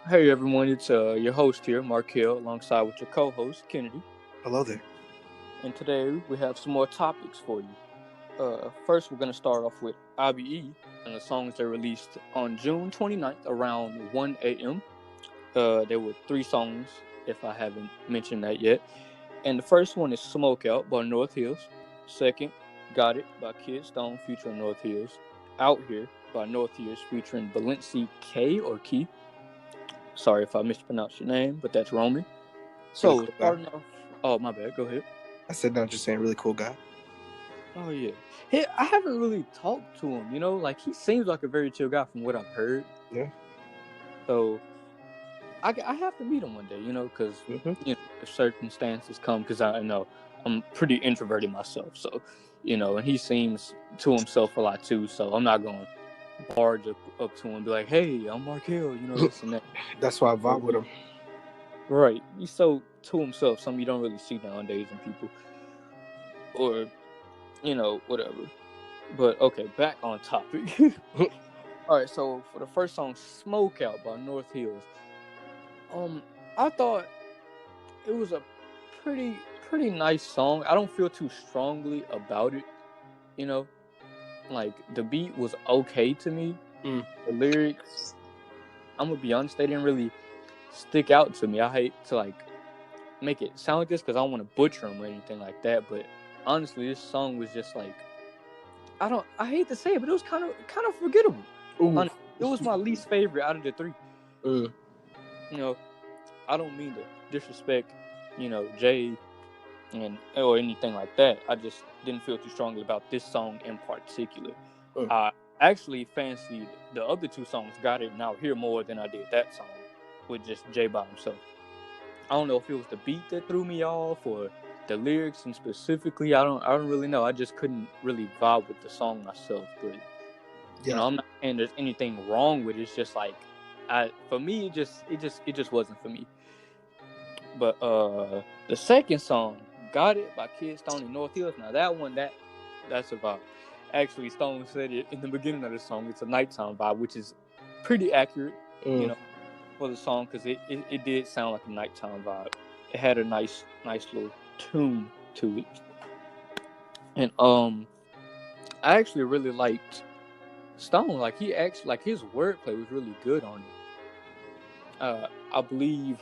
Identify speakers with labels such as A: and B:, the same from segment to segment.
A: Hey everyone, it's your host here, Markel, alongside with your co-host, Kennedy.
B: Hello there.
A: And today we have some more topics for you. First, we're going to start off with IBE and the songs they released on June 29th around 1 a.m. There were 3 songs, if I haven't mentioned that yet. And the first one is Smoke Out by North Hills. Second, Got It by Kid Stone featuring North Hills. Out Here by North Hills featuring Balenci K or Key. Sorry if I mispronounced your name, but that's Roman. So,
B: Really cool
A: starting off... Oh, my bad. Go ahead.
B: I said no, just saying, really cool guy.
A: Oh, yeah. Hey, I haven't really talked to him, Like, he seems like a very chill guy from what I've heard.
B: Yeah.
A: So, I have to meet him one day, because, if circumstances come, because I know I'm pretty introverted myself. So, and he seems to himself a lot, too. So, I'm not going to barge up to him and be like, hey, I'm Mark Hill, this and that.
B: That's why I vibe with him.
A: Right. He's so to himself, something you don't really see nowadays in people. Or, whatever. But, okay, back on topic. Alright, so for the first song, Smoke Out by North Hills. I thought it was a pretty nice song. I don't feel too strongly about it, Like, the beat was okay to me. The lyrics, I'm gonna be honest, they didn't really stick out to me. I hate to, make it sound like this because I don't want to butcher them or anything like that. But honestly, this song was just I hate to say it, but it was kind of forgettable. It was my least favorite out of the 3. I don't mean to disrespect, Jay or anything like that. I just didn't feel too strongly about this song in particular. I actually fancied the other 2 songs, Got It and Out Here, more than I did that song with just Jay by himself. I don't know if it was the beat that threw me off or the lyrics, and specifically, I don't really know. I just couldn't really vibe with the song myself. But I'm not saying there's anything wrong with it. It's just for me, it just wasn't for me. But the second song, Got It by Kid Stone and North Hills. Now that one, that's a vibe. Actually, Stone said it in the beginning of the song. It's a nighttime vibe, which is pretty accurate, for the song, because it did sound like a nighttime vibe. It had a nice little tune to it. And I actually really liked Stone. Like, he actually, his wordplay was really good on it. I believe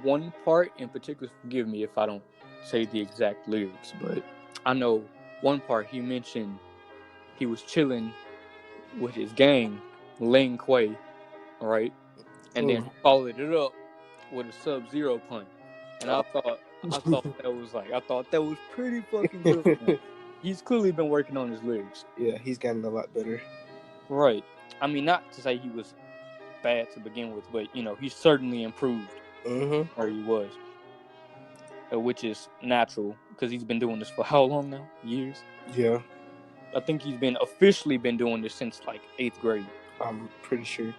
A: one part in particular, forgive me if I don't say the exact lyrics, but I know one part he mentioned he was chilling with his gang, Ling Kuei, right? And then followed it up with a Sub-Zero punch. And I thought that was pretty fucking good. He's clearly been working on his lyrics.
B: Yeah, he's gotten a lot better.
A: Right. I mean, not to say he was bad to begin with, but he's certainly improved where he was, which is natural because he's been doing this for how long now? Years.
B: Yeah.
A: I think he's officially been doing this since 8th grade.
B: I'm pretty sure.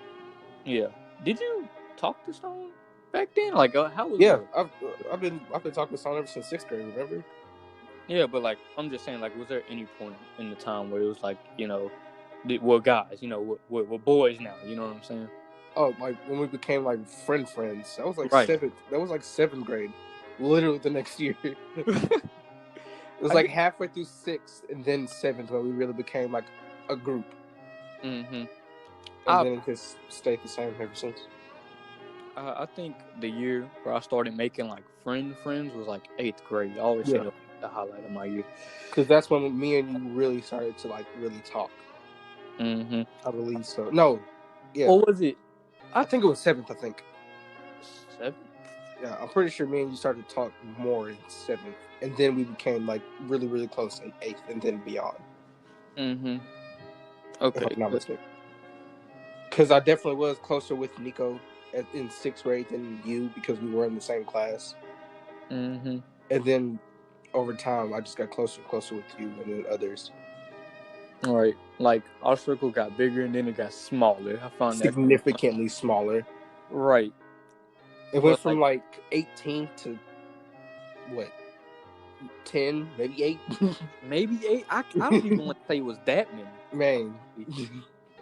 A: Yeah. Did you talk to Stone back then? How was
B: Yeah, I've been talking to Stone ever since 6th grade, remember?
A: Yeah, but I'm just saying, was there any point in the time where it was we're guys, we're boys now, you know what I'm saying?
B: Oh, when we became friends. That was
A: right.
B: 7th. That was 7th grade. Literally the next year. It was halfway through 6th and then 7th when we really became a group. And then it just stayed the same ever since.
A: I think the year where I started making friends was 8th grade. I always say the highlight of my year,
B: because that's when me and you really started to really talk. I believe so. No, yeah.
A: Or was it?
B: I think it was 7th. I think
A: 7th.
B: Yeah, I'm pretty sure me and you started to talk more in 7th, and then we became really, really close in 8th, and then beyond.
A: Okay.
B: If I'm not mistaken. Because I definitely was closer with Nico in 6th grade than you because we were in the same class. And then over time, I just got closer and closer with you and then others.
A: All right. Our circle got bigger and then it got smaller. I found
B: significantly smaller.
A: Right.
B: It went from 18 to what? 10, maybe 8.
A: Maybe 8. I don't even want to say it was that many.
B: Man.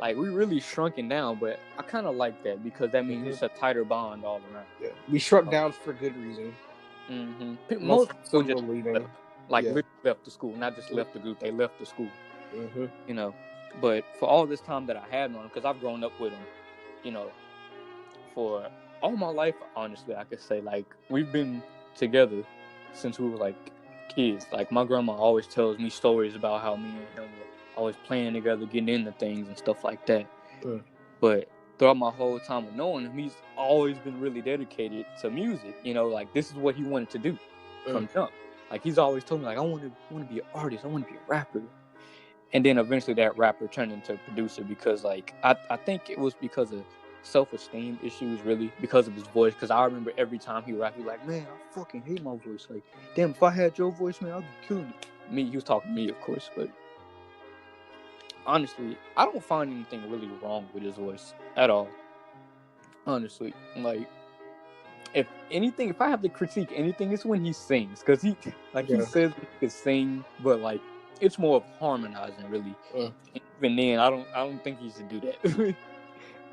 A: like we really shrunken down, but I kind of like that because that means it's a tighter bond all around.
B: Yeah, we shrunk down for good reason.
A: Most people just
B: leaving,
A: left the school, not just left the group. They left the school. You know, but for all this time that I had on him, because I've grown up with him, you know, for all my life, honestly, I could say, like, we've been together since we were, like, kids. Like, my grandma always tells me stories about how me and him were always playing together, getting into things and stuff like that. But throughout my whole time of knowing him, he's always been really dedicated to music. You know, like, this is what he wanted to do from jump. Like, he's always told me, like, I want to be an artist. I want to be a rapper. And then eventually that rapper turned into a producer because, like, I think it was because of self-esteem issues, really, because of his voice. Because I remember every time he rapped, he was like, man, I fucking hate my voice. Like, damn, if I had your voice, man, I'd be killing it. Me, he was talking to me, of course, but honestly, I don't find anything really wrong with his voice at all. Honestly, like, if I have to critique anything, it's when he sings. Because he says he can sing, but, like, it's more of harmonizing, really. Even then, I don't think he should do that.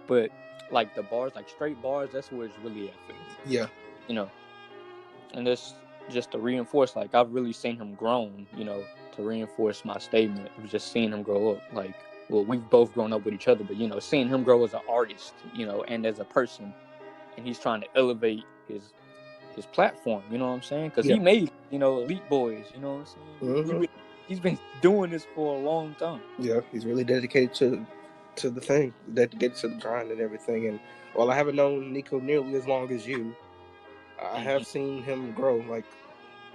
A: But, like, the bars, like, straight bars, that's where it's really at for me.
B: Yeah.
A: You know, and this just to reinforce, like, I've really seen him grown, you know, to reinforce my statement. It was just seeing him grow up. Like, well, we've both grown up with each other, but, you know, seeing him grow as an artist, you know, and as a person, and he's trying to elevate his platform, you know what I'm saying? Because he made, you know, Elite Boys, you know what I'm saying? He's been doing this for a long time.
B: Yeah, he's really dedicated to the thing, dedicated to the grind and everything. And while I haven't known Nico nearly as long as you, I have seen him grow, like,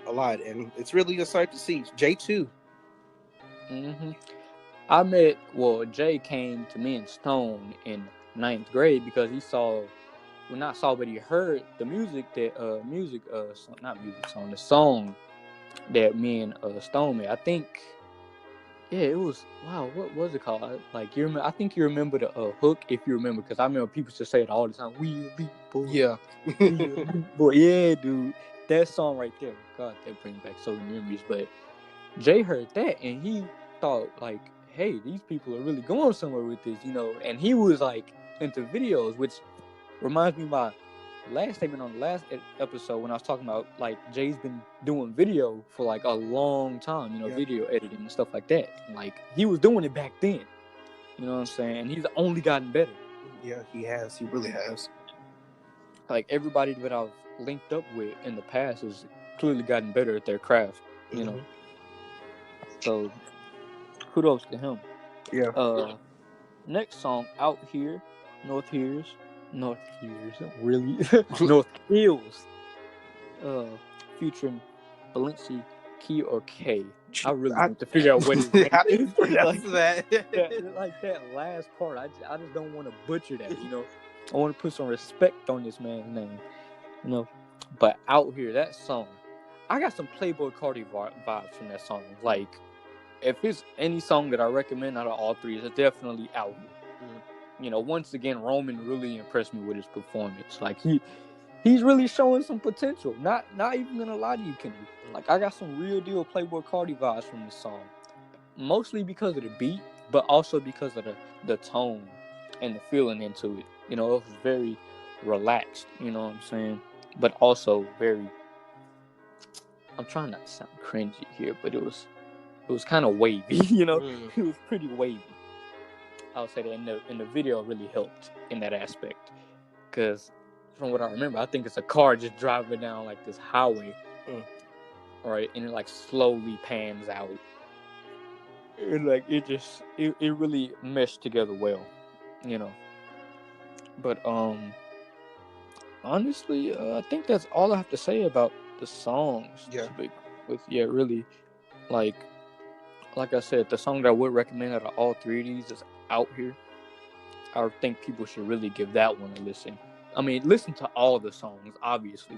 B: a lot, and it's really a sight to see. Jay too.
A: Jay came to me and Stone in 9th grade because he but he heard the music that the song that me and Stone made. I think, it was, what was it called? Like, I think you remember the hook, if you remember, because I remember people used to say it all the time. We elite boy.
B: Yeah.
A: We elite boy. Yeah, dude. That song right there. God, that brings back so many memories. But Jay heard that and he thought, like, hey, these people are really going somewhere with this, you know. And he was, like, into videos, which reminds me of my last statement on the last episode when I was talking about, like, Jay's been doing video for, like, a long time, you know, video editing and stuff like that. Like, he was doing it back then, you know what I'm saying? And he's only gotten better.
B: Yeah, he has. He really has.
A: Like, everybody that I've linked up with in the past has clearly gotten better at their craft, you know. So, kudos to him.
B: Yeah.
A: Next song, Out Here, North Hills, really? North Hills, featuring Balenci, Key or K. I really want to figure out what his name is. Like that last part, I just don't want to butcher that, you know. I want to put some respect on this man's name, you know. But Out Here, that song, I got some Playboy Cardi vibes from that song. Like, if it's any song that I recommend out of all three, it's definitely Out Here. You know, once again, Roman really impressed me with his performance. Like, he's really showing some potential. Not even gonna lie to you, Kenny. Like, I got some real deal Playboy Cardi vibes from this song. Mostly because of the beat, but also because of the tone and the feeling into it. You know, it was very relaxed, you know what I'm saying? But also very, I'm trying not to sound cringy here, but it was kind of wavy, you know? It was pretty wavy. I would say that in the video really helped in that aspect. Because from what I remember, I think it's a car just driving down, like, this highway. Right? And it, like, slowly pans out. And, like, it really meshed together well, you know? But, honestly, I think that's all I have to say about the songs. Really, like I said, the song that I would recommend out of all three of these is Out Here. I think people should really give that one a listen. I mean, listen to all the songs, obviously,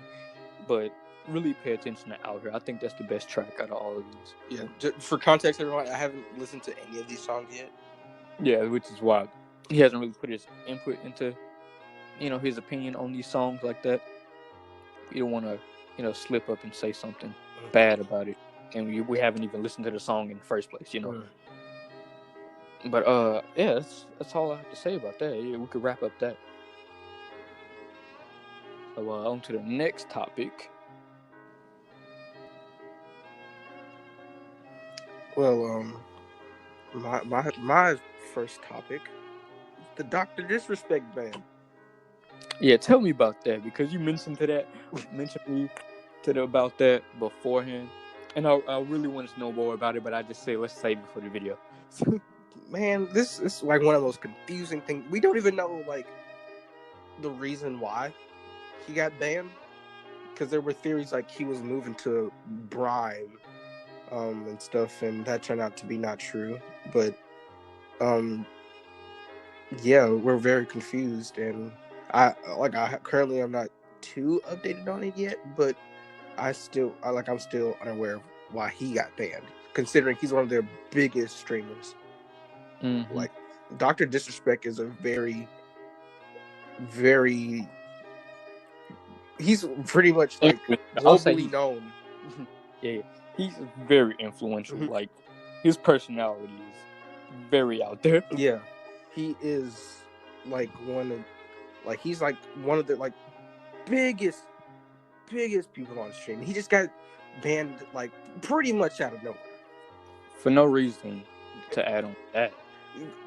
A: but really pay attention to Out Here. I think that's the best track out of all of these.
B: Yeah. Just for context, everyone, I haven't listened to any of these songs yet.
A: Yeah, which is why he hasn't really put his input into, you know, his opinion on these songs like that. You don't want to, you know, slip up and say something bad about it. And we haven't even listened to the song in the first place, you know. But yeah, that's all I have to say about that. Yeah, we could wrap up that. So on to the next topic.
B: Well, my first topic, the Dr. Disrespect ban.
A: Yeah, tell me about that, because you mentioned me about that beforehand, and I really wanted to know more about it, but I just say let's save it for the video.
B: Man, this is like one of those confusing things. We don't even know like the reason why he got banned, because there were theories like he was moving to Brime, and stuff, and that turned out to be not true. But yeah, we're very confused, and I currently I'm not too updated on it yet, but I'm still unaware of why he got banned, considering he's one of their biggest streamers.
A: Mm-hmm.
B: Like, Dr. Disrespect is a very, very, he's pretty much like globally known.
A: Yeah, he's very influential.
B: Mm-hmm.
A: Like, his personality is very out there.
B: Yeah, he is like he's like one of the like biggest people on stream. He just got banned like pretty much out of nowhere
A: for no reason to add on that.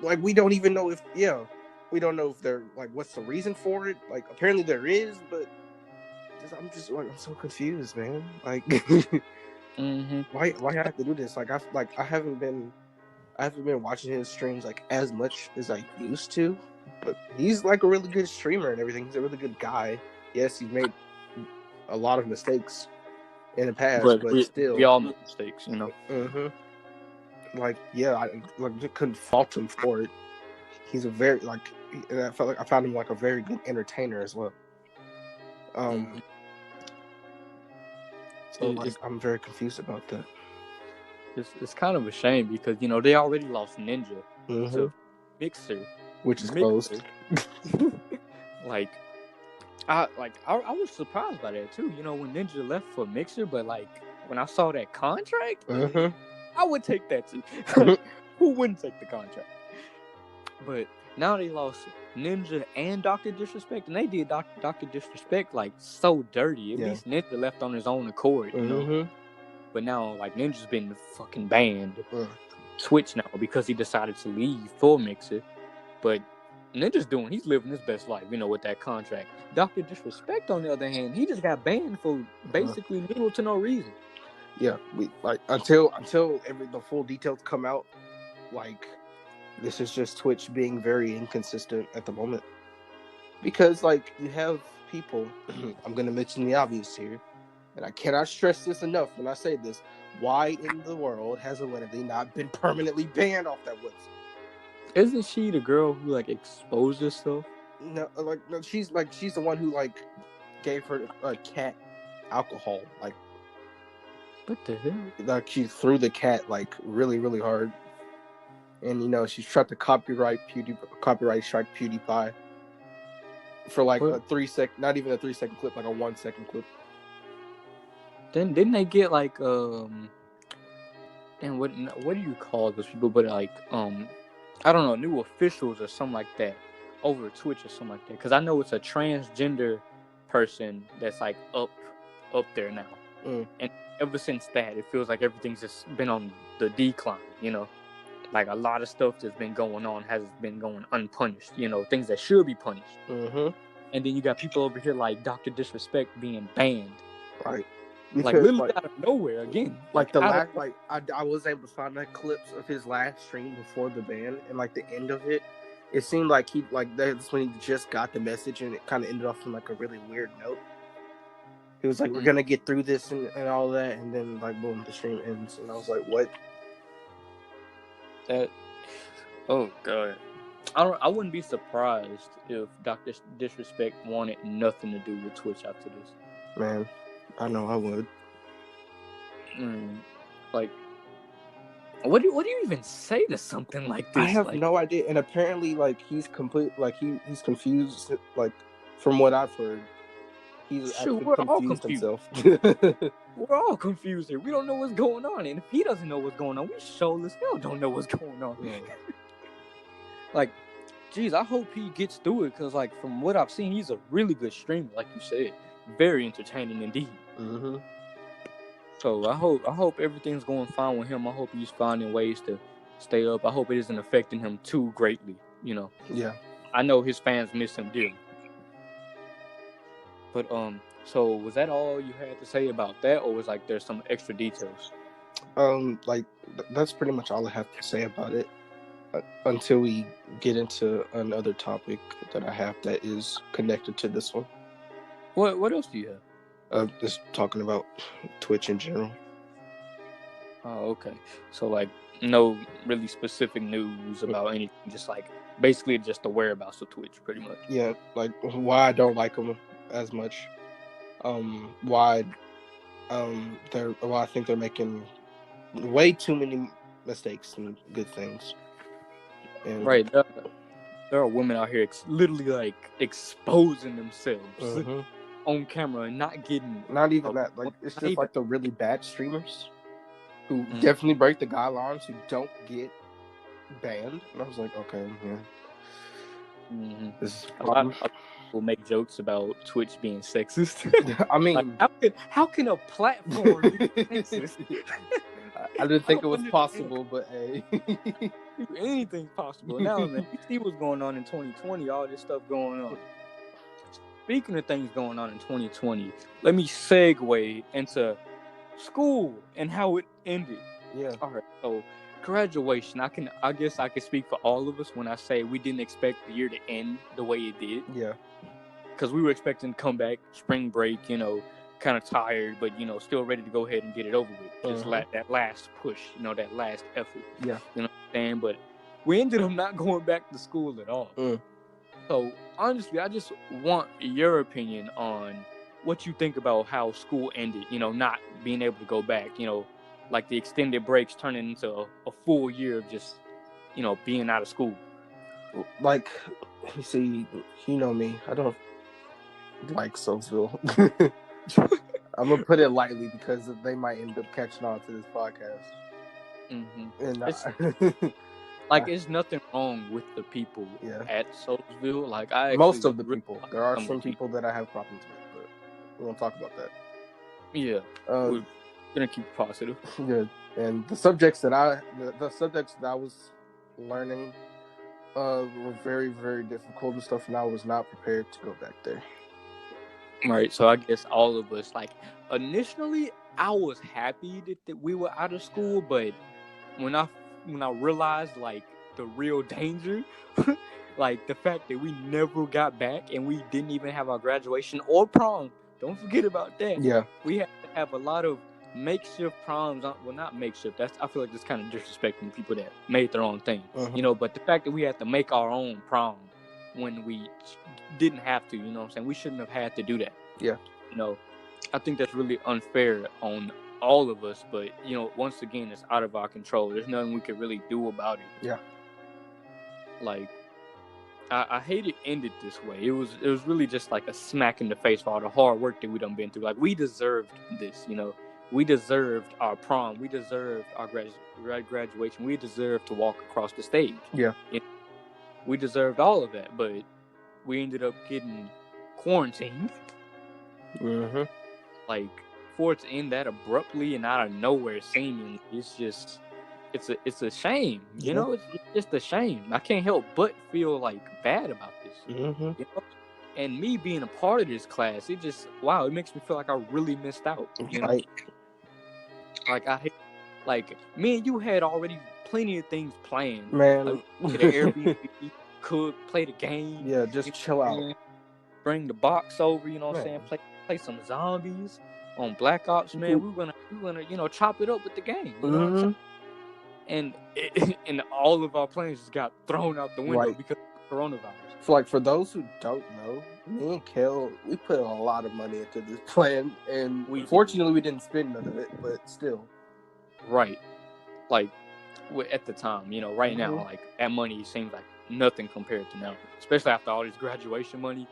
B: Like, we don't even know if we don't know if they're like what's the reason for it. Like, apparently there is, but I'm so confused, man. Like,
A: mm-hmm.
B: why I have to do this? Like, I haven't been watching his streams like as much as I used to, but he's like a really good streamer and everything. He's a really good guy. Yes, he's made a lot of mistakes in the past, but still,
A: we all make mistakes, you know.
B: Mm-hmm. Like, yeah, I couldn't fault him for it. He's a very and I felt like I found him like a very good entertainer as well. So I'm very confused about that.
A: It's kind of a shame, because you know they already lost Ninja to Mixer,
B: which is closed.
A: I was surprised by that too. You know, when Ninja left for Mixer, but like when I saw that contract, I would take that too. Who wouldn't take the contract? But now they lost Ninja and Dr. Disrespect, and they did Dr. Disrespect like so dirty. At least Ninja left on his own accord, you know. But now, like, Ninja's been fucking banned. Switch now because he decided to leave for Mixer. But Ninja's he's living his best life, you know, with that contract. Dr. Disrespect, on the other hand, he just got banned for basically little to no reason.
B: Yeah, we until the full details come out, like, this is just Twitch being very inconsistent at the moment. Because, like, you have people, I'm going to mention the obvious here, and I cannot stress this enough when I say this. Why in the world has Alinity not been permanently banned off that website?
A: Isn't she the girl who, like, exposed herself?
B: No, she's the one who, like, gave her cat alcohol. Like,
A: what the hell?
B: Like, she threw the cat, like, really, really hard. And, you know, she's tried to copyright strike PewDiePie for, like, a 3 second, not even a 3 second clip, like a 1 second clip.
A: Then didn't they get like and what do you call those people? But like I don't know, new officials or something like that over Twitch or something like that. Because I know it's a transgender person that's like up there now, and ever since that, it feels like everything's just been on the decline. You know, like a lot of stuff that's been going on has been going unpunished. You know, things that should be punished. And then you got people over here like Dr. Disrespect being banned.
B: Right.
A: Because, like, literally out of nowhere again.
B: Like the last, I was able to find that clips of his last stream before the ban, and like the end of it, it seemed like that's when he just got the message, and it kind of ended off on like a really weird note. He was like, "We're gonna get through this and all that," and then like boom, the stream ends, and I was like, "What?"
A: Oh god, I wouldn't be surprised if Dr. Disrespect wanted nothing to do with Twitch after this.
B: Man. I know I would.
A: Like, what do you even say to something like this?
B: I have no idea. And apparently, like, he's he's confused. Like, from what I've heard, he's actually confused himself.
A: We're all confused here. We don't know what's going on, and if he doesn't know what's going on, we sure as hell don't know what's going on. like, geez, I hope he gets through it because, like, from what I've seen, he's a really good streamer, like you said, very entertaining indeed.
B: Mm-hmm.
A: So I hope everything's going fine with him. I hope he's finding ways to stay up. I hope it isn't affecting him too greatly.
B: Yeah.
A: I know his fans miss him dearly. But so was that all you had to say about that, or was like there's some extra details?
B: That's pretty much all I have to say about it. Until we get into another topic that I have that is connected to this one.
A: What else do you have?
B: Just talking about Twitch in general.
A: Oh, okay. So like no really specific news about anything, just like basically just the whereabouts of Twitch, pretty much.
B: Yeah, like why I don't like them as much. Why I think they're making way too many mistakes and good things. And
A: right. There are women out here literally like exposing themselves on camera and not
B: even that. Like it's just like the really bad streamers who definitely break the guidelines who don't get banned. And I was like, okay, yeah. This is
A: a lot of people make jokes about Twitch being sexist.
B: I mean,
A: like, how can a platform be sexist?
B: I didn't think it was possible, but hey.
A: Anything's possible. Now, man, you see what's going on in 2020, all this stuff going on. Speaking of things going on in 2020, let me segue into school and how it ended.
B: Yeah.
A: All right. So, graduation. I guess I can speak for all of us when I say we didn't expect the year to end the way it did.
B: Yeah.
A: Because we were expecting to come back, spring break, kind of tired, but still ready to go ahead and get it over with. Just that last push, that last effort.
B: Yeah.
A: You know what I'm saying? But we ended up not going back to school at all. So honestly, I just want your opinion on what you think about how school ended. Not being able to go back. Like the extended breaks turning into a full year of just being out of school.
B: Like, you see, you know me, I don't like Soulsville. I'm gonna put it lightly because they might end up catching on to this podcast.
A: And it's nothing wrong with the people at Soulsville. Like
B: most of the people, there are some people that I have problems with, but we won't talk about that.
A: Yeah, we're gonna keep it positive.
B: Good. And the subjects that I was learning were very, very difficult and stuff, and I was not prepared to go back there.
A: Right, so I guess all of us, like, initially, I was happy that we were out of school, but when I realized, like, the real danger, like, the fact that we never got back and we didn't even have our graduation or prom, don't forget about that.
B: Yeah.
A: We had to have a lot of makeshift proms, well, not makeshift, I feel like that's kind of disrespecting people that made their own thing, but the fact that we had to make our own prom when we didn't have to, what I'm saying? We shouldn't have had to do that.
B: Yeah.
A: I think that's really unfair on all of us, but, once again, it's out of our control. There's nothing we could really do about it.
B: Yeah.
A: Like, I hate it ended this way. It was really just like a smack in the face for all the hard work that we done been through. Like, we deserved this, We deserved our prom. We deserved our graduation. We deserved to walk across the stage.
B: Yeah.
A: We deserved all of that, but we ended up getting quarantined. Like, for it to end that abruptly and out of nowhere seemingly, it's a shame. It's just a shame. I can't help but feel like bad about this. And me being a part of this class, it makes me feel like I really missed out.
B: Right.
A: Like like me and you had already plenty of things planned.
B: Man,
A: like, get an Airbnb, cook, play the game.
B: Yeah, just chill out.
A: Bring the box over, what I'm saying? Play some zombies on Black Ops, man. We're gonna chop it up with the game. You know what I'm saying? And all of our plans just got thrown out the window because of coronavirus.
B: So, like, for those who don't know, me and Kel, we put a lot of money into this plan, and fortunately we didn't spend none of it, but still.
A: Right. Like, at the time, right now, like, that money seems like nothing compared to now, especially after all this graduation money.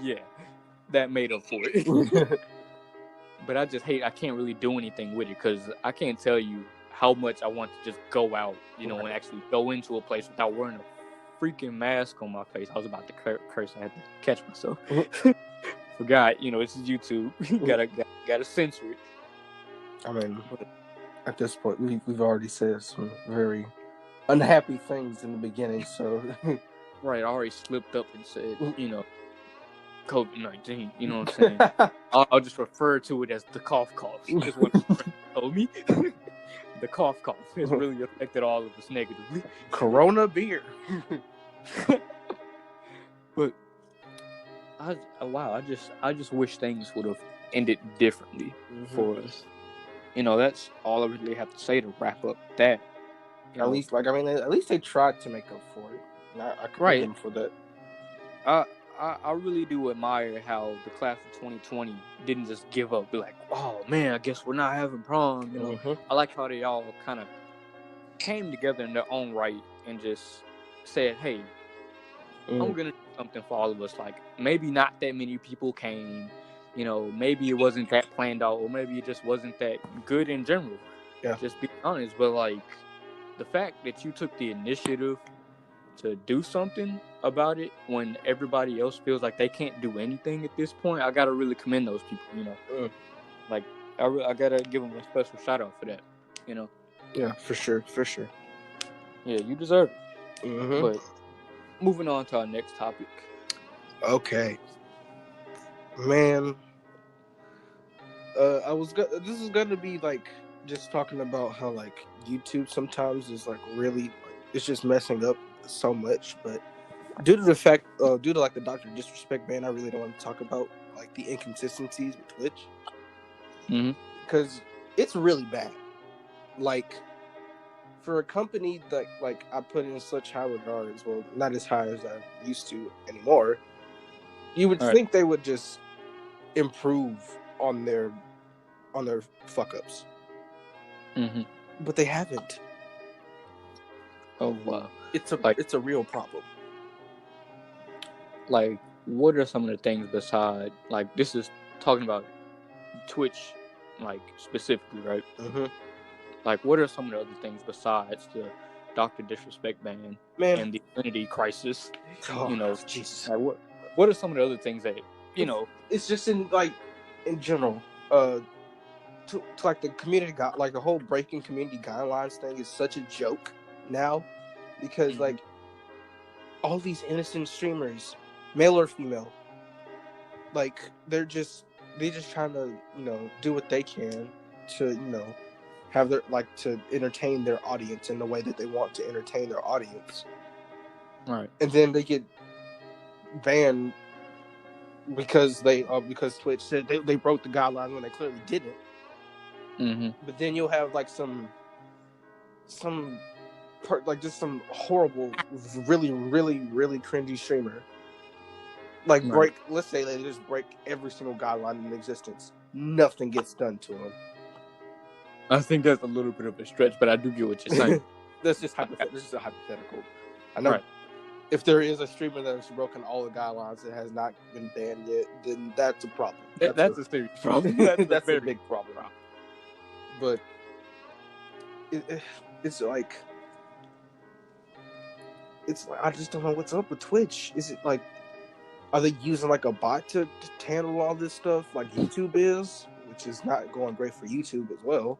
A: Yeah, that made up for it. But I can't really do anything with it because I can't tell you how much I want to just go out, and actually go into a place without wearing a freaking mask on my face. I was about to curse. I had to catch myself. Forgot, this is YouTube. gotta censor it.
B: I mean, at this point, we've already said some very unhappy things in the beginning, so
A: right. I already slipped up and said, COVID-19. You know what I'm saying? I'll just refer to it as the cough. Is what told me. The cough has really affected all of us negatively.
B: Corona beer.
A: But I just wish things would have ended differently for us. That's all I really have to say to wrap up that.
B: At least they tried to make up for it. I commend them for that.
A: I really do admire how the class of 2020 didn't just give up. Be like, oh man, I guess we're not having prom. I like how they all kind of came together in their own right and just said, hey, I'm gonna do something for all of us. Like maybe not that many people came. Maybe it wasn't that planned out, or maybe it just wasn't that good in general.
B: Yeah.
A: Just be honest. But like the fact that you took the initiative to do something about it when everybody else feels like they can't do anything at this point, I gotta really commend those people. Like I gotta give them a special shout out for that.
B: Yeah, for sure.
A: Yeah, you deserve it. But moving on to our next topic.
B: Okay, man. This is gonna be like just talking about how like YouTube sometimes is like really it's just messing up so much, but due to like the Dr. Disrespect ban, I really don't want to talk about like the inconsistencies with Twitch, because it's really bad. Like for a company that like I put in such high regards, well, not as high as I used to anymore, you would think they would just improve on their fuck ups, but they haven't.
A: Oh wow.
B: It's a real problem.
A: Like, what are some of the things beside, like, this is talking about Twitch, like, specifically, right? Like, what are some of the other things besides the Dr. Disrespect ban and the Unity crisis?
B: Jesus.
A: Like, what are some of the other things that,
B: It's just in general, to like the community like the whole breaking community guidelines thing is such a joke now, because like all these innocent streamers, male or female, like they just trying to do what they can to have their to entertain their audience in the way that they want to entertain their audience,
A: right?
B: And then they get banned because because Twitch said they broke the guidelines when they clearly didn't. But then you'll have like some just some horrible, really, really, really cringy streamer let's say they just break every single guideline in existence. Nothing gets done to them.
A: I think that's a little bit of a stretch, but I do get what you're saying.
B: This is a hypothetical. I know if there is a streamer that has broken all the guidelines that has not been banned yet, then that's a problem.
A: That's a serious problem.
B: That's a big problem. But it's like I just don't know what's up with Twitch. Is it like, are they using like a bot to handle all this stuff like YouTube is, which is not going great for YouTube as well.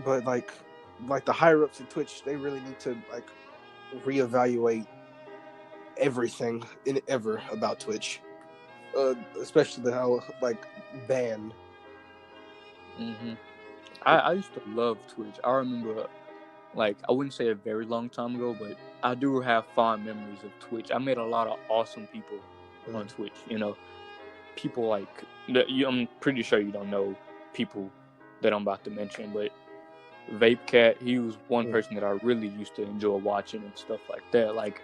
B: But like the higher ups at Twitch, they really need to like reevaluate everything ever about Twitch, especially the how like ban.
A: I used to love Twitch. I remember, like, I wouldn't say a very long time ago, but I do have fond memories of Twitch. I met a lot of awesome people on Twitch. People like I'm pretty sure you don't know people that I'm about to mention, but Vape Cat, he was one person that I really used to enjoy watching and stuff like that. Like,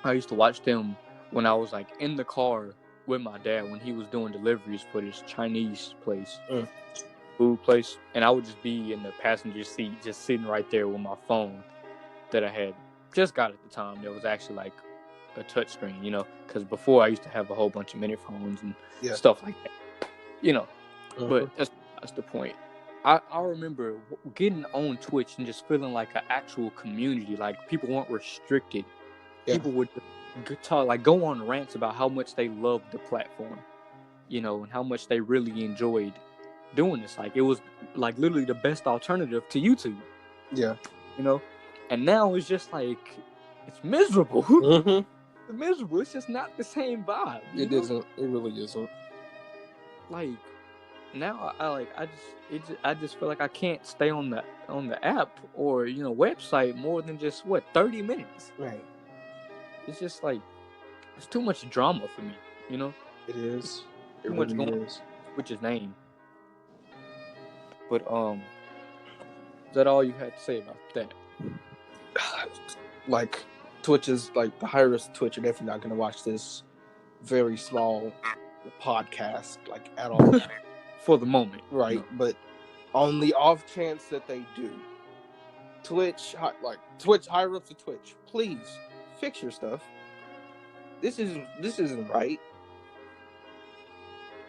A: I used to watch them when I was like in the car with my dad when he was doing deliveries for this Chinese place, food place, and I would just be in the passenger seat, just sitting right there with my phone that I had just got at the time. That was actually like a touch screen, because before I used to have a whole bunch of mini phones and stuff like that, But that's the point. I remember getting on Twitch and just feeling like an actual community. Like people weren't restricted.
B: Yeah.
A: People would talk, like go on rants about how much they loved the platform, you know, and how much they really enjoyed doing this. Like it was like literally the best alternative to YouTube.
B: Yeah.
A: You know, and now it's just like it's miserable.
B: Mm-hmm.
A: It's miserable. It's just not the same vibe.
B: It isn't. It really isn't.
A: Like now, I just feel like I can't stay on the app or website more than just 30 minutes.
B: Right.
A: It's just like it's too much drama for me. You know.
B: It is. It
A: Too
B: really
A: much going
B: is.
A: with his name. But is that all you had to say about that?
B: Like Twitch is like the high risk Twitch are definitely not going to watch this very small podcast like at all.
A: For the moment,
B: right?
A: No.
B: But on the off chance that they do, Twitch higher ups of Twitch, please fix your stuff. This isn't right.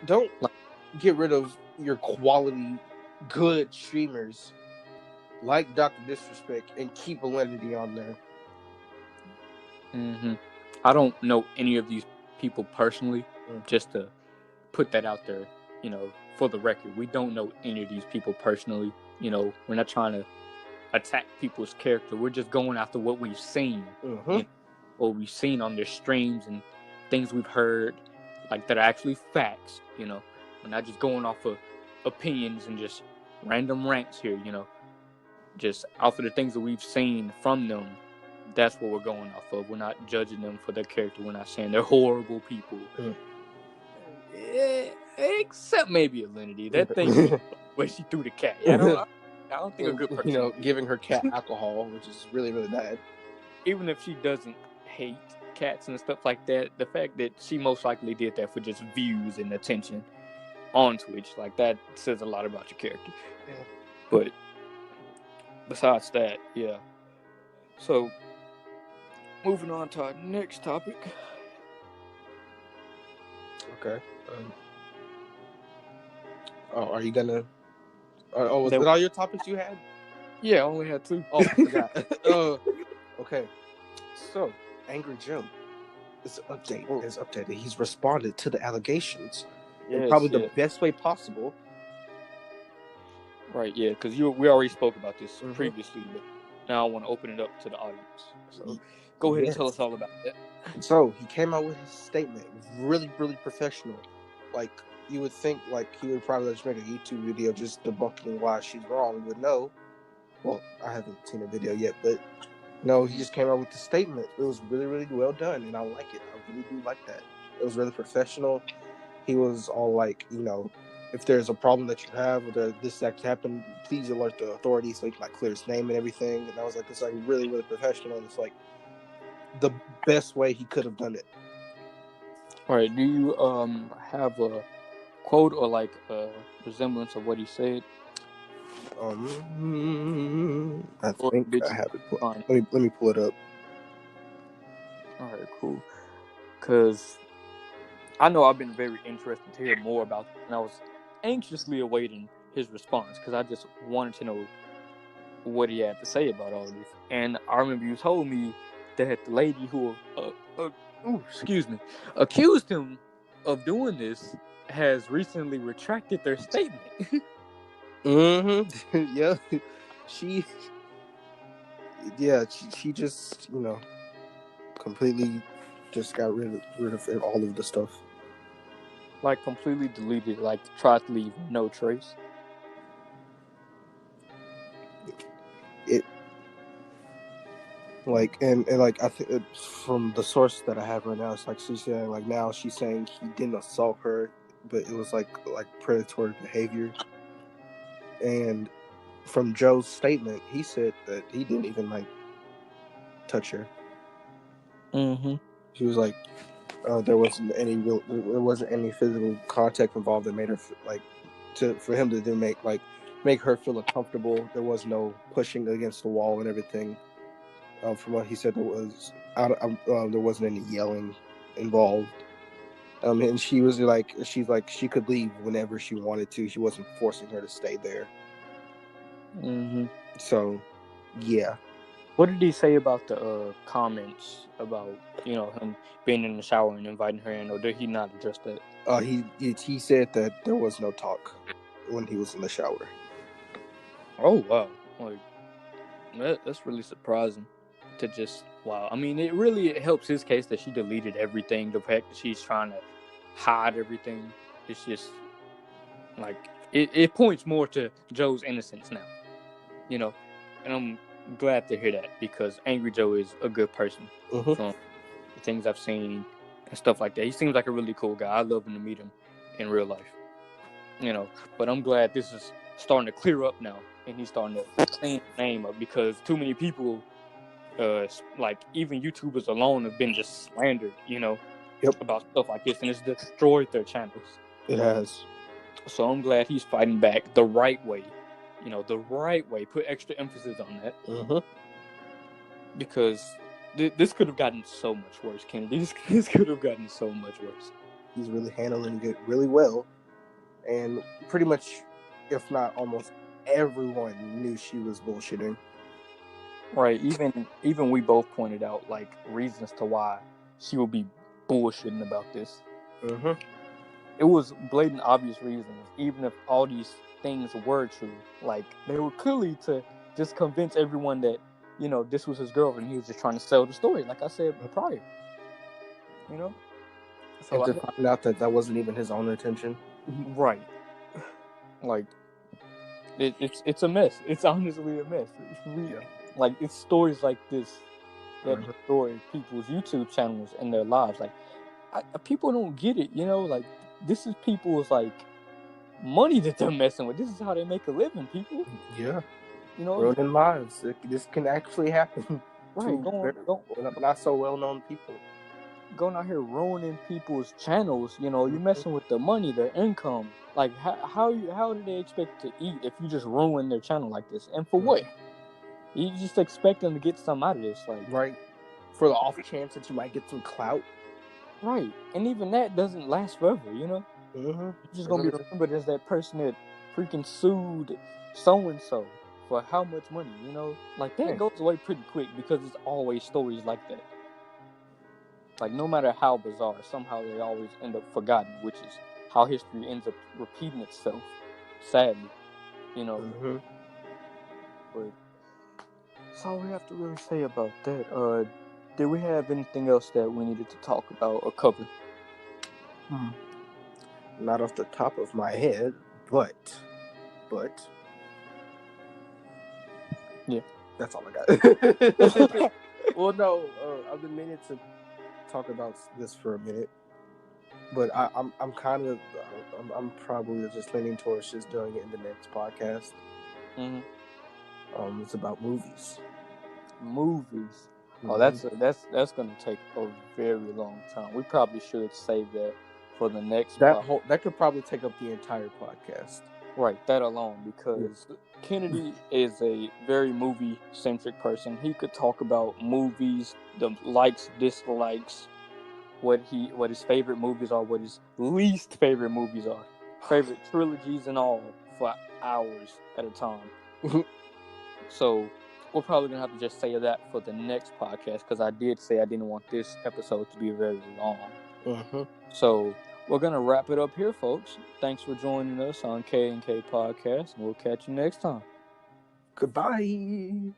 B: Don't get rid of your quality, good streamers like Dr. Disrespect and keep validity on there.
A: Mm-hmm. I don't know any of these people personally, just to put that out there, for the record. We don't know any of these people personally. We're not trying to attack people's character. We're just going after what we've seen, what we've seen on their streams and things we've heard, like that are actually facts. We're not just going off of opinions and just random rants here. Just off of the things that we've seen from them. That's what we're going off of. We're not judging them for their character. We're not saying they're horrible people. Except maybe Alinity. That thing where she threw the cat. I don't think a good person.
B: Giving her cat alcohol, which is really, really bad.
A: Even if she doesn't hate cats and stuff like that, the fact that she most likely did that for just views and attention on Twitch, like that says a lot about your character.
B: Yeah.
A: But besides that, yeah. So, moving on to our next topic.
B: Okay. Are you gonna? Was that all your topics you had?
A: Yeah, I only had 2.
B: Oh, I forgot. Okay. So, Angry Joe is updated. He's responded to the allegations in probably the best way possible.
A: Right. Yeah, because we already spoke about this previously, but now I want to open it up to the audience. So, go ahead and tell us all about that.
B: So he came out with his statement, really, really professional. Like you would think, like he would probably just make a YouTube video just debunking why she's wrong. But no, well, I haven't seen a video yet, but no, he just came out with the statement. It was really, really well done, and I like it. I really do like that. It was really professional. He was all like, if there's a problem that you have or this act happened, please alert the authorities so he can clear his name and everything. And I was like, it's really, really professional. And it's the best way he could have done it.
A: All right. Do you have a quote or a resemblance of what he said?
B: I think I have it. Let me pull it up.
A: All right, cool. Because I know I've been very interested to hear more about it, and I was anxiously awaiting his response because I just wanted to know what he had to say about all of this. And I remember you told me that the lady who accused him of doing this has recently retracted their statement.
B: Yeah. She just, completely just got rid of all of the stuff.
A: Completely deleted, tried to leave no trace.
B: I think from the source that I have right now, it's she's saying now she's saying he didn't assault her, but it was like predatory behavior. And from Joe's statement, he said that he didn't even touch her. She was there wasn't any physical contact involved that made her for him to make her feel uncomfortable. There was no pushing against the wall and everything. From what he said, there wasn't any yelling involved. And she was she could leave whenever she wanted to. She wasn't forcing her to stay there.
A: Mm-hmm.
B: So, yeah.
A: What did he say about the comments about him being in the shower and inviting her in, or did he not address that?
B: He said that there was no talk when he was in the shower.
A: Oh wow, that's really surprising. To just wow, I mean, it helps his case that she deleted everything. The fact that she's trying to hide everything, it's just like it points more to Joe's innocence now, and I'm glad to hear that because Angry Joe is a good person from the things I've seen and stuff like that. He seems like a really cool guy. I love him to meet him in real life, but I'm glad this is starting to clear up now and he's starting to clean his name up because too many people, like even YouTubers alone, have been just slandered, about stuff like this, and it's destroyed their channels.
B: It has.
A: So I'm glad he's fighting back the right way. The right way. Put extra emphasis on that. Because this could have gotten so much worse, Kennedy. This could have gotten so much worse.
B: He's really handling it really well. And pretty much, if not almost everyone knew she was bullshitting.
A: Right. Even we both pointed out, like, reasons to why she would be bullshitting about this. It was blatant, obvious reasons. Even if all these things were true, like, they were clearly to just convince everyone that, this was his girlfriend. He was just trying to sell the story, like I said prior.
B: So and to find out that wasn't even his own intention.
A: Right. Like, it's a mess. It's honestly a mess. Like, it's stories like this that destroy people's YouTube channels and their lives. Like, people don't get it, like, this is people's, like, money that they're messing with. This is how they make a living, people.
B: Yeah. Ruining lives. This can actually happen.
A: Right.
B: Not so well-known people.
A: Going out here ruining people's channels, you're messing with their money, their income. Like, how do they expect to eat if you just ruin their channel like this? And for what? You just expect them to get something out of this, like,
B: right? For the off chance that you might get some clout,
A: right? And even that doesn't last forever, You're just gonna be remembered as that person that freaking sued so and so for how much money, Like, that goes away pretty quick because it's always stories like that. Like, no matter how bizarre, somehow they always end up forgotten, which is how history ends up repeating itself, sadly, But that's all we have to really say about that. Did we have anything else that we needed to talk about or cover?
B: Not off the top of my head, but
A: yeah,
B: that's all I got. Well, no, I've been meaning to talk about this for a minute, but I'm probably just leaning towards just doing it in the next podcast. It's about movies.
A: Oh, that's gonna take a very long time. We probably should save that for the next.
B: That could probably take up the entire podcast.
A: Right, that alone, because Kennedy is a very movie-centric person. He could talk about movies, the likes, dislikes, what his favorite movies are, what his least favorite movies are, favorite trilogies and all, for hours at a time. So we're probably gonna have to just say that for the next podcast, because I did say I didn't want this episode to be very long. So we're going to wrap it up here, folks. Thanks for joining us on K&K Podcast, and we'll catch you next time.
B: Goodbye.